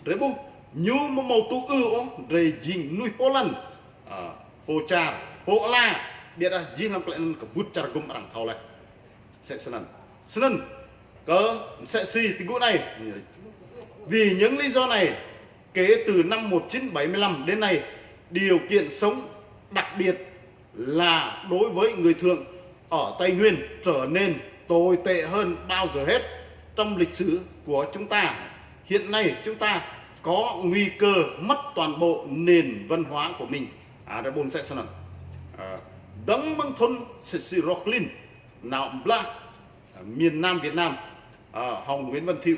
rồi bu nhu mà màu tu rồi jing nuôi Poland Pochar Pola biết là jing làm lại cái bút char gum orang thau lại sẽ senen có sẽ si tình ngũ này vì những lý do này kể từ năm 1975 đến nay điều kiện sống đặc biệt là đối với người thường ở Tây Nguyên trở nên tồi tệ hơn bao giờ hết trong lịch sử của chúng ta. Hiện nay chúng ta có nguy cơ mất toàn bộ nền văn hóa của mình. Đã bồn sẽ sẵn đấng băng thôn sĩ Rocklin nào bla miền Nam Việt Nam Hồng Nguyễn Văn Thiệu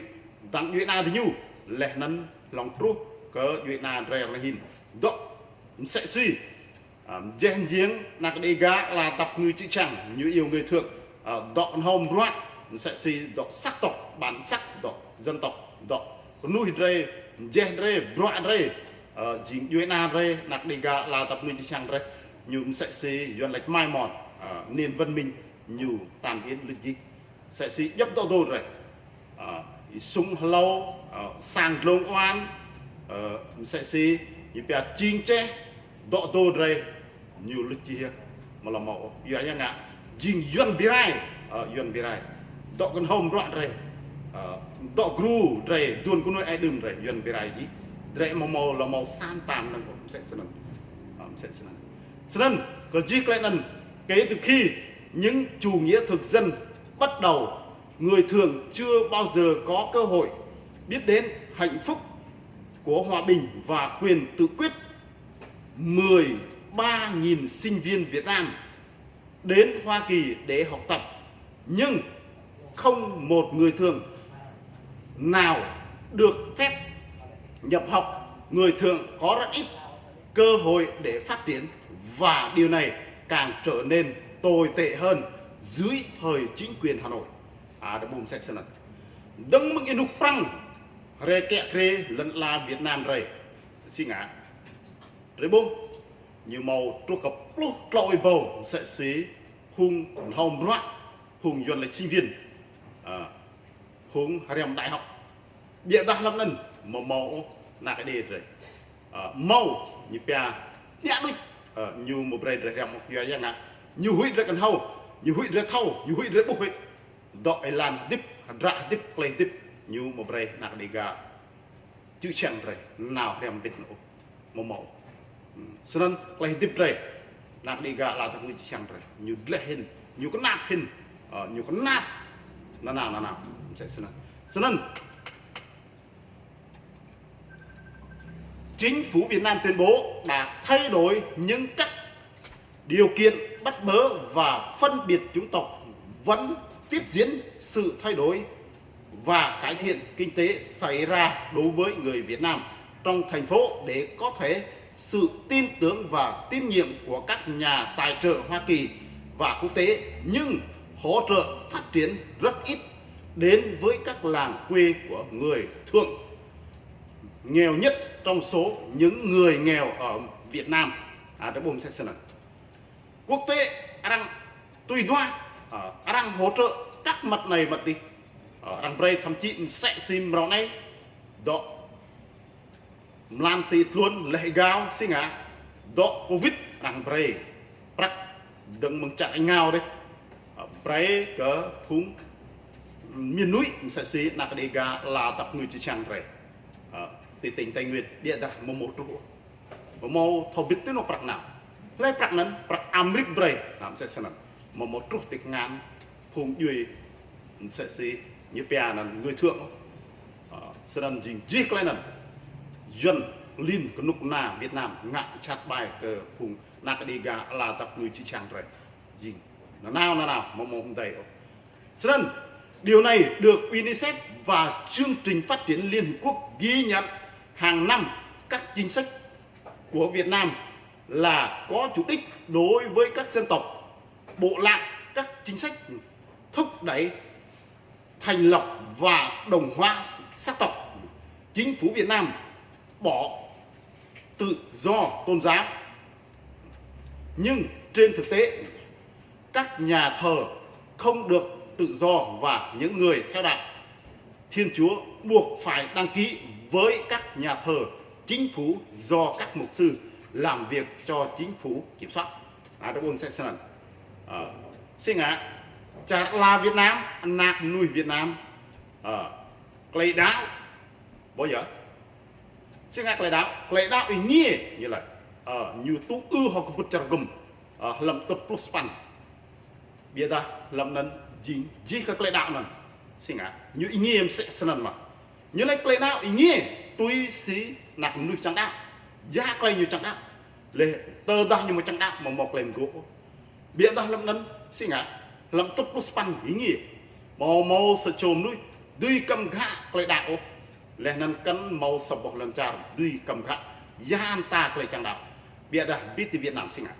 tặng Duy Na thì nhu lẽ nắn lòng tru cỡ Duy Na rè là hình đó sẽ si gen giếng nạc đi gá là tập người chữ chẳng như yêu người thượng đọ hồng roạn sẽ si đọ sắc tộc bản sắc đọ dân tộc đọ nuôi rê gen rê roạn rê chính Duy Na rê nạc đi gá là tập người chữ chẳng rê như sẽ si dọn lệch mai mòn nền văn minh như tàn biến lịch gì sẽ si dấp đọ đô rồi sung lâu sang lông oan sẽ si như bia chinh che đọ đô rồi nhiều lịch gì mà là mẫu như anh ạ jing yuan birai đọ con home roạn rồi đọ gru rồi tuôn con nuôi ai đừng rồi yuan birai gì rồi màu là màu san tàn năng cũng sẽ sân còn gì lại nần kể từ khi những chủ nghĩa thực dân bắt đầu người thường chưa bao giờ có cơ hội biết đến hạnh phúc của hòa bình và quyền tự quyết. 13.000 sinh viên Việt Nam đến Hoa Kỳ để học tập, nhưng không một người thường nào được phép nhập học. Người thường có rất ít cơ hội để phát triển, và điều này càng trở nên tồi tệ hơn dưới thời chính quyền Hà Nội. Đã bùm sẽ sân đấng mừng yên prăng rê kẹ rê lẫn là Việt Nam rê xin ngã rê bông như màu trục cặp lúc lội bầu sẽ xí hung hồng roạn hung dọn lệch sinh viên hung rèm đại học địa đa lắm lần mà màu là cái đề rồi màu như pia nhã đôi như một bề rèm một kia như ngã như hủy rê cần hâu như hủy rê thâu như hủy rê bốc hủy đội làm tiếp ra tiếp play tiếp như một bề nạc đi gà chữ chẳng rồi nào rèm biết nổ một màu sân play tiếp rồi nạc đi gà là thằng người chẳng rồi như lệ hình như có nạp hình như có nạp nào sẽ sân chính phủ Việt Nam tuyên bố đã thay đổi những các điều kiện bắt bớ và phân biệt chủng tộc, vẫn tiếp diễn sự thay đổi và cải thiện kinh tế xảy ra đối với người Việt Nam trong thành phố để có thể sự tin tưởng và tín nhiệm của các nhà tài trợ Hoa Kỳ và quốc tế, nhưng hỗ trợ phát triển rất ít đến với các làng quê của người thượng nghèo nhất trong số những người nghèo ở Việt Nam. Quốc tế đang tùy đoan đang hỗ trợ các mặt này mặt đi đang bày thậm chí sẽ xin vào này đó làm tịt luôn lệ gao xin ngã đó Covid đang bày bắt đừng mừng chạy ngao đấy bày cỡ phúng miền núi sẽ xí nạc đi gà là tập người chỉ chẳng rồi thì tỉnh Tây Nguyên địa đặt một trụ một thầu biết tới nó bạc nào lấy bạcนั้นbạc Amerik bày làm sẽ sẵn một trụ tịch ngàn phùng duy sẽ xí như bè là người thượng sẵn dình dích lên dân linh của nục nà Việt Nam ngạn chát bài cờ phùng nạc đi gà là tập người chỉ chẳng rồi dình nó nào một đầy sẵn điều này được UNICEF và chương trình phát triển Liên Hợp Quốc ghi nhận hàng năm. Các chính sách của Việt Nam là có chủ đích đối với các dân tộc bộ lạc, các chính sách thúc đẩy thành lọc và đồng hóa sắc tộc. Chính phủ Việt Nam bỏ tự do tôn giáo, nhưng trên thực tế các nhà thờ không được tự do và những người theo đạo Thiên Chúa buộc phải đăng ký với các nhà thờ chính phủ do các mục sư làm việc cho chính phủ kiểm soát. Đó ôn sẽ sẵn. Xin ạ, chả là Việt Nam, nạc nuôi Việt Nam, clay đáo, bao giờ? Xin ạ, clay đáo ý nghĩa như là như tu họ có bút chả gùm, làm tập plus pan. Biết ta, làm nên gì các clay đáo này. Xin ạ, như ý nghĩa em sẽ sẵn mà. Như là clay đáo ý nghĩa, tôi xí nạc nuôi chẳng đáo, giá clay như chẳng đáo. Lê tơ đa như một chẳng đáo mà một lềm gỗ. Biết ta làm nên, xin ạ, làm tập plus pan ý nghĩa. Màu sợ trồm nuôi, đuôi cầm gạ clay đáo. Lê nên cân màu sập bọc lần trà, đuôi cầm gạ, giá anh ta clay chẳng đáo. Biết ta, biết từ Việt Nam xin ạ.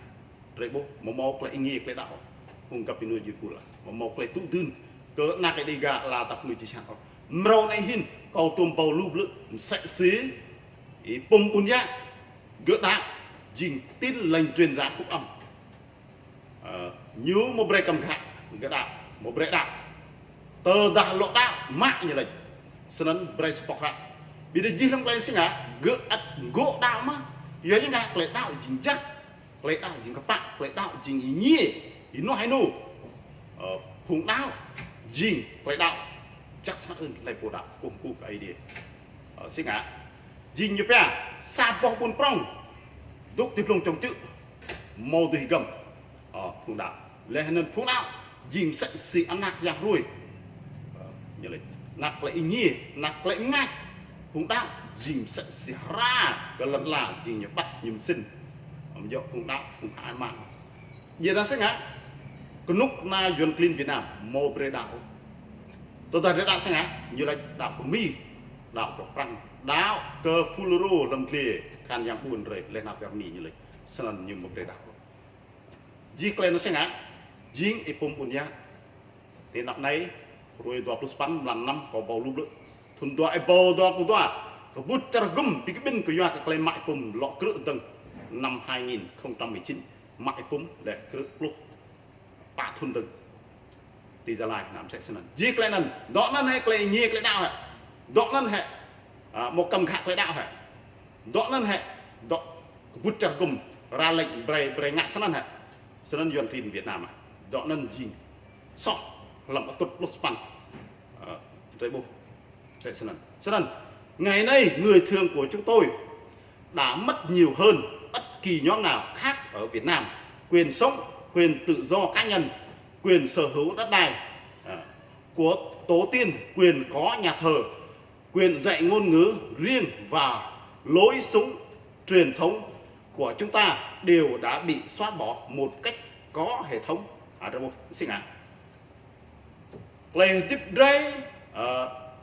Rồi bố, màu clay ý nghĩa clay đáo. Hùng gặp nuôi dư cụ là, màu clay tụ đương. Cỡ nạc cái đi gạ là tập nuôi chỉ chẳng có. Mrau này hin, cầu tùm bầu lụp lự, sẽ xí, ý bông bùn nhá, gỡ đạo, dình tin lệnh truyền giá phúc âm. Như một bệ cầm khả, gỡ đạo, một bệ đạo, tờ đà lộ đạo, mạc như lệnh, sân ấn bệ spọc hạ. Vì đây dì lâm quay sinh á, gỡ ắt gỗ đạo mà, yếu như ngạc lệ đạo dình chắc, lệ đạo dình các bạn, lệ đạo dình ý nhỉ, ý nó hay nụ, phùng đạo, dình lệ đạo, chắc chắn hơn lại bộ đạo cùng cụ cái đi xin ạ dinh như vậy sa bò buồn prong đúc tiếp lông trong chữ màu tùy gầm phùng đạo lẽ nên phùng đạo dinh sẽ xị ăn nạc giang ruồi như vậy nạc lại nhỉ nạc lại ngay phùng đạo dinh sẽ xị ra cái lần là dinh như bắt nhầm sinh dọ phùng đạo phùng hải mà vậy ta xin ạ cái nút na duyên clean Việt Nam màu bề đạo tôi ta đã sang á như là đạo của mi đạo của prang đạo cơ fuluro lâm kề khan yang buồn rồi lên nào cho mi như vậy sân như một đại đạo di klen nó sang á jing ipum punya thì nạp này rồi 28 lần năm có bầu lúc nữa thun tua ai bầu tua của tua có bút char gum bị cái bên của yoa cái klen mại pum lọ cỡ từng năm 2019 mại pum để cỡ lúc ba thun từng thì ra lại làm sẽ sân giết lên nần đó nó hay clay nhie clay đạo hả đó nó hệ một cầm khạc clay đạo hả đó nó hệ đó bút chặt cùng ra lệnh bày ngã sân hả sân duyên tin Việt Nam à đó nó gì so làm tốt plus pan rồi bố sẽ sân ngày nay người thường của chúng tôi đã mất nhiều hơn bất kỳ nhóm nào khác ở Việt Nam quyền sống quyền tự do cá nhân quyền sở hữu đất đai của tổ tiên, quyền có nhà thờ, quyền dạy ngôn ngữ riêng và lối sống truyền thống của chúng ta đều đã bị xóa bỏ một cách có hệ thống. Xin ạ. Clay tiếp rây,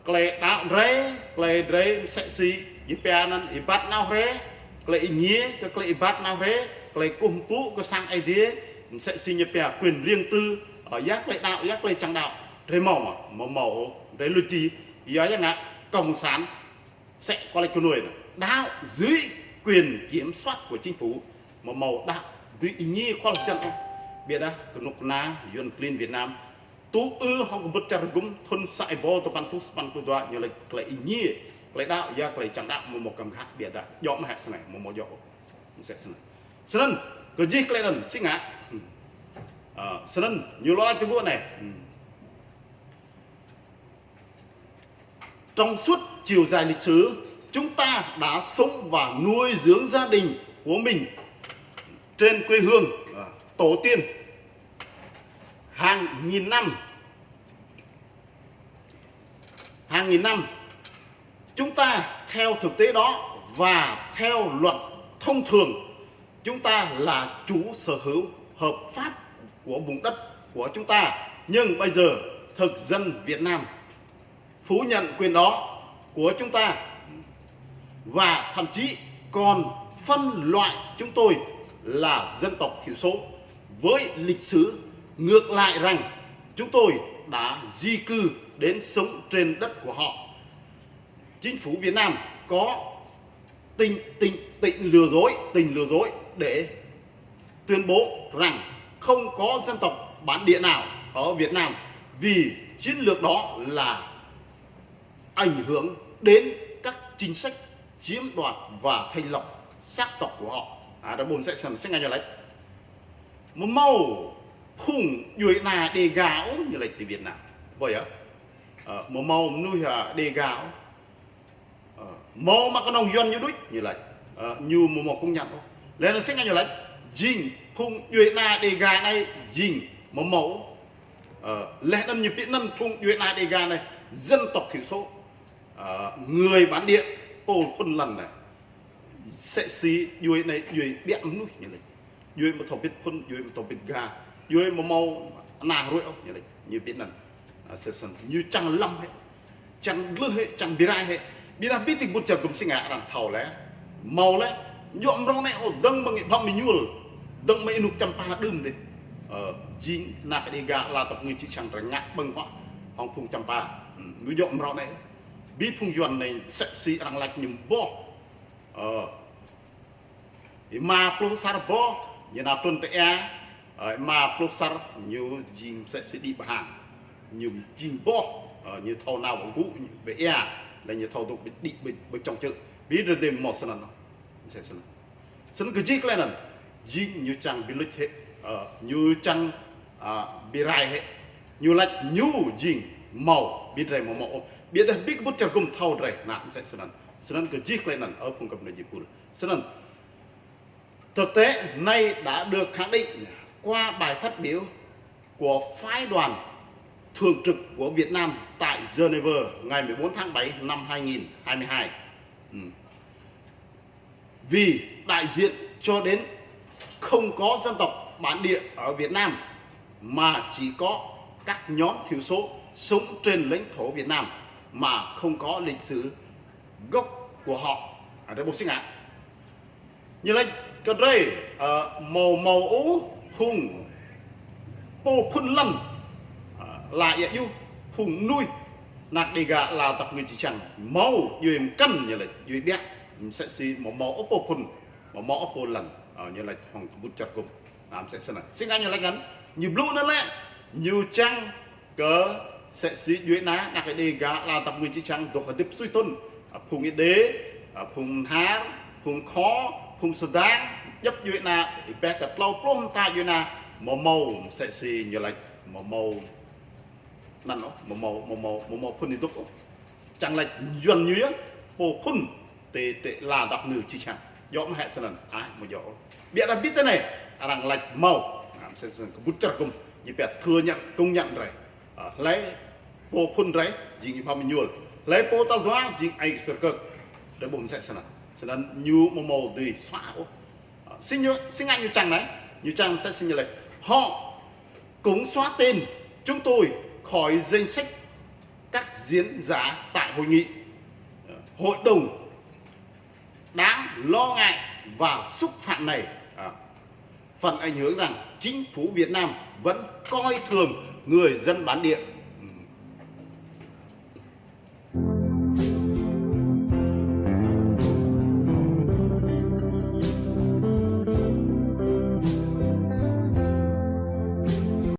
clay đạo rây, clay rây sẽ xì, yipianan ibat nào rây, clay nhía, clay ibat nào rây, clay cung pú có sang ai đế sẽ xin nhập quyền riêng tư ở giác lệ đạo giác lệ chẳng đạo rồi màu rồi lưu trì do chẳng hạn cộng sản sẽ có lại con nuôi đạo dưới quyền kiểm soát của chính phủ màu đạo dưới ý nghĩa khoa học chân không biết đó cái nục na duyên clean Việt Nam tú họ có bất chặt cũng thôn sải bò tụ pan tu đoạ như là ý nghĩa lại đạo giác lệ chẳng đạo một cầm khác biết đó dọn mà hạt này một dọn sẽ sân cái gì cái lần xin ạ sân nhiều lo cái bữa này trong suốt chiều dài lịch sử chúng ta đã sống và nuôi dưỡng gia đình của mình trên quê hương tổ tiên hàng nghìn năm chúng ta theo thực tế đó và theo luật thông thường chúng ta là chủ sở hữu hợp pháp của vùng đất của chúng ta, nhưng bây giờ thực dân Việt Nam phủ nhận quyền đó của chúng ta và thậm chí còn phân loại chúng tôi là dân tộc thiểu số với lịch sử ngược lại rằng chúng tôi đã di cư đến sống trên đất của họ. Chính phủ Việt Nam có tình lừa dối để tuyên bố rằng không có dân tộc bản địa nào ở Việt Nam vì chiến lược đó là ảnh hưởng đến các chính sách chiếm đoạt và thành lập sắc tộc của họ. Đó bồn sẽ ngay như lấy một màu khung duy na đề gạo như lấy từ Việt Nam vậy á, một màu nuôi đề gạo màu mà con ông doanh như đuối như lấy như một màu công nhận lên nó sẽ ngay như lấy dinh khung duy na đề gà này dinh một màu lẽ năm như biết năm khung duy na đề gà này dân tộc thiểu số người bản địa ô phân lần này sẽ xí dưới này dưới biết nuôi như này dưới một thầu biết phân dưới một thầu biết gà dưới một màu nà rồi như này như biết lần sẽ sân như chẳng lâm hết chẳng lư hết chẳng bị rai hết bị ra biết tình bút chợt cũng sinh ngã rằng thầu lẽ màu lẽ nhộm rong này ô đâm bằng nghệ phong mình nhuộl đâm mấy nụ trăm pa đơm đi chín nạp đi gà là tập người chỉ chẳng phải ngã bằng họ hòng phùng trăm pa người nhộm rong này biết phùng duẩn này sẽ xí rằng lạch nhầm bo mà plosar bo như là tuần tệ mà plosar như jim sẽ đi bà hàng như jim bo như thầu nào của vũ về là như thầu tục đi bên trong chợ biết rồi đêm một sân sẽ sân cái chiếc lên này jim như chẳng bị lệch hết như chẳng bị rai hết như lệch như jim màu biết rồi màu biết là biết bút chặt cùng thầu rồi nằm sẽ sân cái chiếc lên này ở vùng cẩm này dịp sân thực tế nay đã được khẳng định qua bài phát biểu của phái đoàn thường trực của Việt Nam tại Geneva ngày 14 tháng 7 năm 2022. Vì đại diện cho đến không có dân tộc bản địa ở Việt Nam mà chỉ có các nhóm thiểu số sống trên lãnh thổ Việt Nam mà không có lịch sử gốc của họ ở đây bộ sinh ạ. Như lấy cái đây màu ố hùng bồ phun lăn là vậy du hùng nuôi nạc đi gà là tập người chỉ chẳng màu dưới cân như là dưới biết sẽ xí màu ố bồ phun màu ố bồ lần như là hoàng bút chặt cùng làm sẽ sân này sinh anh như là ngắn như blue nó lẽ như trăng cỡ sẽ xí dưới ná nạc đi gà là tập người chỉ chẳng thuộc ở điệp suy tôn phùng y đế phùng há phùng khó phùng sơ đáng dấp dưới na thì bé cật lâu plôm ta dưới na màu sẽ xì như là màu năn nó màu phun đi tốt chẳng là dần như á phô phun tệ là đọc nửa chi chẳng dõm hệ sân ai một dõm biết là biết thế này rằng lạch màu sẽ bút chặt cùng như bé thừa nhận công nhận rồi lấy phô phun đấy gì như phong mình nhuộm lấy phô tao hóa gì ai sơ cực để bụng sẽ sân như màu tùy xóa sinh anh như chẳng đấy như chẳng sẽ sinh như này họ cũng xóa tên chúng tôi khỏi danh sách các diễn giả tại hội nghị. Hội đồng đáng lo ngại và xúc phạm này phần ảnh hưởng rằng chính phủ Việt Nam vẫn coi thường người dân bản địa